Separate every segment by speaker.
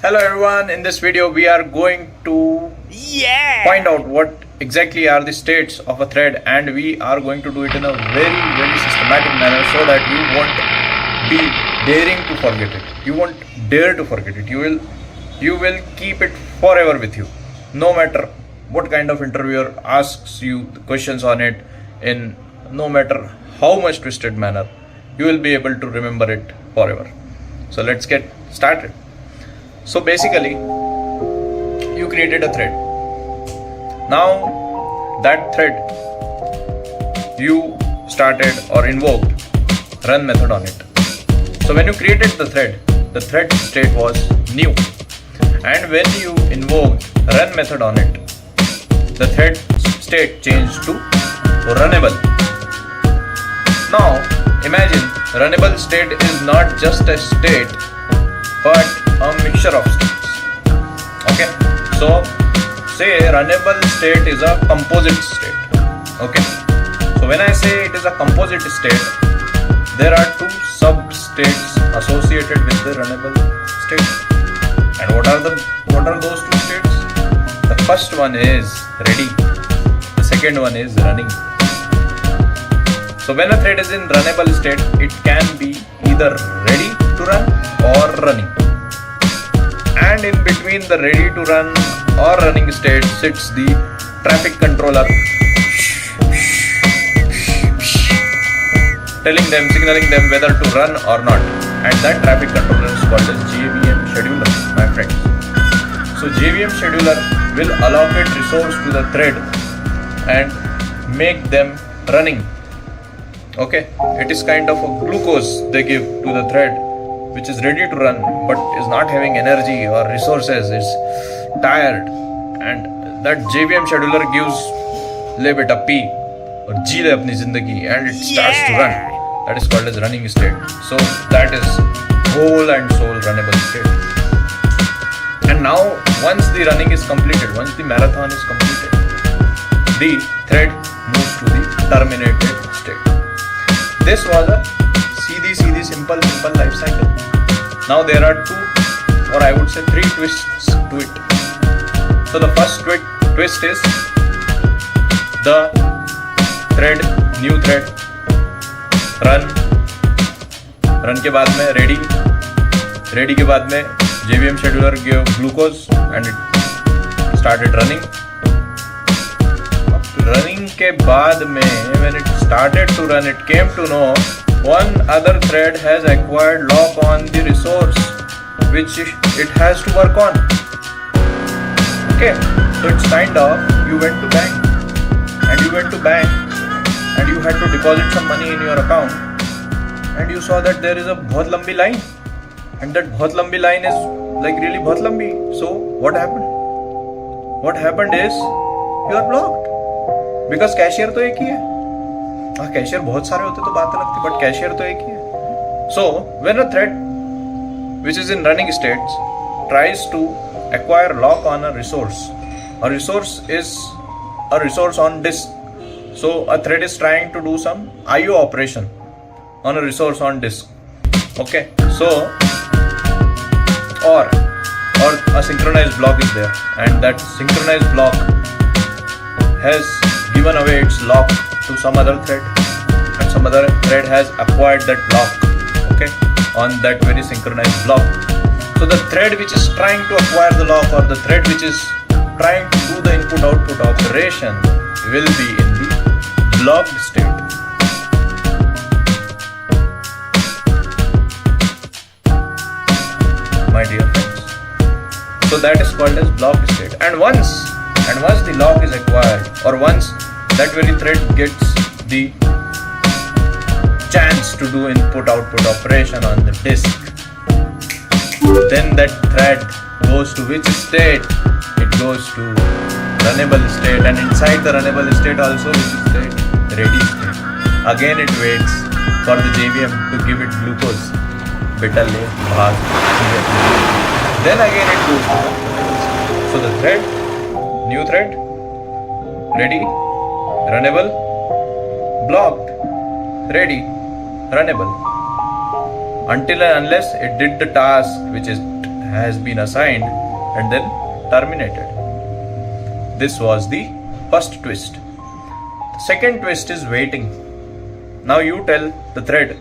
Speaker 1: Hello everyone, in this video we are going to find out what exactly are the states of a thread, and we are going to do it in a very systematic manner so that you won't be daring to forget it. You won't dare to forget it. You will keep it forever with you. No matter what kind of interviewer asks you the questions on it, in no matter how much twisted manner, you will be able to remember it forever. So let's get started. So basically, you created a thread. Now that thread, you started or invoked run method on it. So when you created the thread state was new, and when you invoked run method on it, the thread state changed to runnable. Now imagine runnable state is not just a state but a mixture of states. Okay, so say runnable state is a composite state. Okay, so when I say it is a composite state, there are two sub-states associated with the runnable state. And what are those two states? The first one is ready. The second one is running. So when a thread is in runnable state, it can be either ready to run or running. And in between the ready to run or running state sits the traffic controller, signaling them whether to run or not. And that traffic controller is called as JVM scheduler, my friends. So JVM scheduler will allocate resource to the thread and make them running. Okay, it is kind of a glucose they give to the thread which is ready to run but is not having energy or resources, is tired, and that JVM scheduler gives ले बेटा P और जी ले अपनी जिंदगी, and it starts to run. That is called as running state. So that is whole and soul runnable state. And now once the running is completed, once the marathon is completed, the thread moves to the terminated state. This was a simple life cycle. Now there are two, or I would say three twists to it. So the first twist is the thread, new thread, run के बाद में ready के बाद में JVM scheduler gave glucose and it started running. Running के बाद में when it started to run, it came to know one other thread has acquired lock on the resource which it has to work on. Okay, so it's kind of you went to bank and you had to deposit some money in your account, and you saw that there is a बहुत लंबी line, and that बहुत लंबी line is like really बहुत लंबी. So what happened is you are blocked because cashier तो एक ही है. हाँ, कैशियर बहुत सारे होते तो बात अलग थी, बट कैशियर तो एक ही है. So when a thread which is in running states tries to acquire lock on a resource is a resource on disk. So a thread is trying to do some IO operation on a resource on disk. Okay, so or a synchronized block is there, and that synchronized block has given away its lock to some other thread, and some other thread has acquired that lock, okay, on that very synchronized block. So the thread which is trying to acquire the lock, or the thread which is trying to do the input-output operation, will be in the blocked state. My dear friends, so that is called as blocked state. And once the lock is acquired, or once that very thread gets the chance to do input-output operation on the disk, then that thread goes to which state? It goes to runnable state, and inside the runnable state also which state? Ready state. Again it waits for the JVM to give it glucose. Beta le, bhag. Then again it goes to runnable state. So the thread, new thread, ready, runnable, blocked, ready, runnable, until and unless it did the task which it has been assigned and then terminated. This was the first twist. The second twist is waiting. Now you tell the thread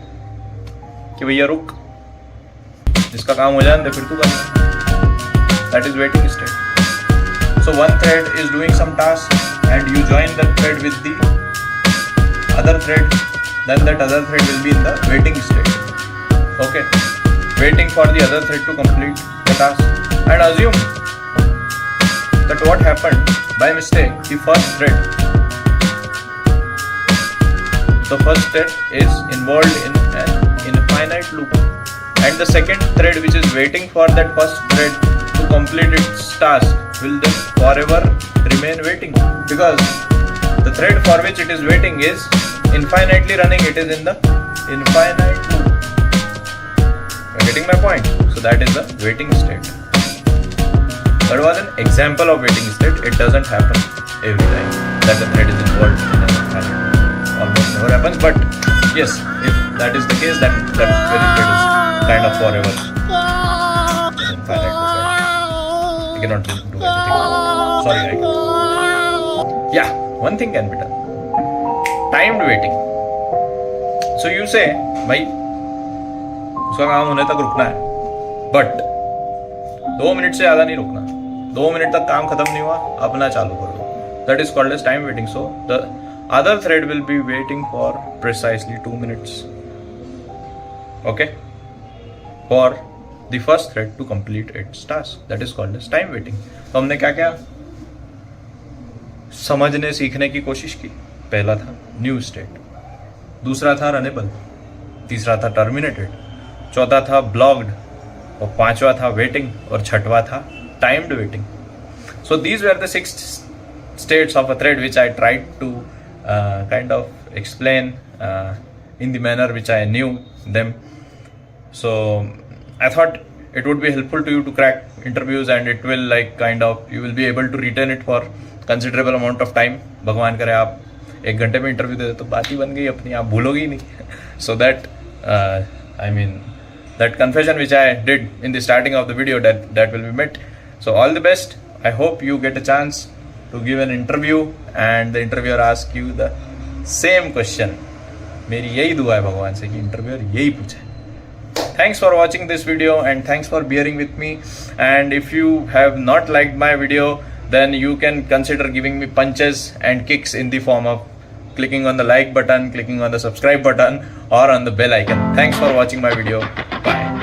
Speaker 1: कि भैया रुक, जिसका काम हो जाए फिर तू कर. That is waiting state. So one thread is doing some task and you join that thread with the other thread, then that other thread will be in the waiting state. Okay, waiting for the other thread to complete the task. And assume that what happened by mistake, the first thread is involved in an infinite loop, and the second thread which is waiting for that first thread to complete its task will then forever remain waiting, because the thread for which it is waiting is infinitely running. It is in the infinite loop. You are getting my point? So that is the waiting state. That was an example of waiting state. It doesn't happen every time that the thread is involved in an infinite loop. Almost never happens, but yes, if that is the case, then that very thread is kind of forever in infinite loop. I cannot do anything. Sorry, I cannot. Yeah, one thing can be done. Timed waiting. So you say, भाई उसका काम होने तक रुकना है, but 2 minute से ज़्यादा नहीं रुकना. 2 मिनट तक काम खत्म नहीं हुआ, अपना चालू कर दो. That is called as time waiting. So the other thread will be waiting for precisely 2 minutes. Okay, for the first thread to complete its task. That is called as time waiting. तो हमने क्या क्या समझने सीखने की कोशिश की. पहला था न्यू स्टेट, दूसरा था रनेबल, तीसरा था टर्मिनेटेड, चौथा था ब्लॉक्ड, और पांचवा था वेटिंग, और छठवा था timed waiting. So these were the 6 states of a thread which I tried to kind of explain in the manner which I knew them. So I thought it would be helpful to you to crack interviews, and it will like kind of you will be able to retain it for considerable amount of time. भगवान करे आप 1 घंटे में interview दे दो तो बात ही बन गई अपनी, आप भूलोगे ही नहीं. So that I mean that confession which I did in the starting of the video, that will be met. So all the best. I hope you get a chance to give an interview and the interviewer asks you the same question. मेरी यही दुआ है भगवान से कि interviewer यही पूछे. Thanks for watching this video and thanks for bearing with me. And if you have not liked my video, then you can consider giving me punches and kicks in the form of clicking on the like button, clicking on the subscribe button, or on the bell icon. Thanks for watching my video. Bye.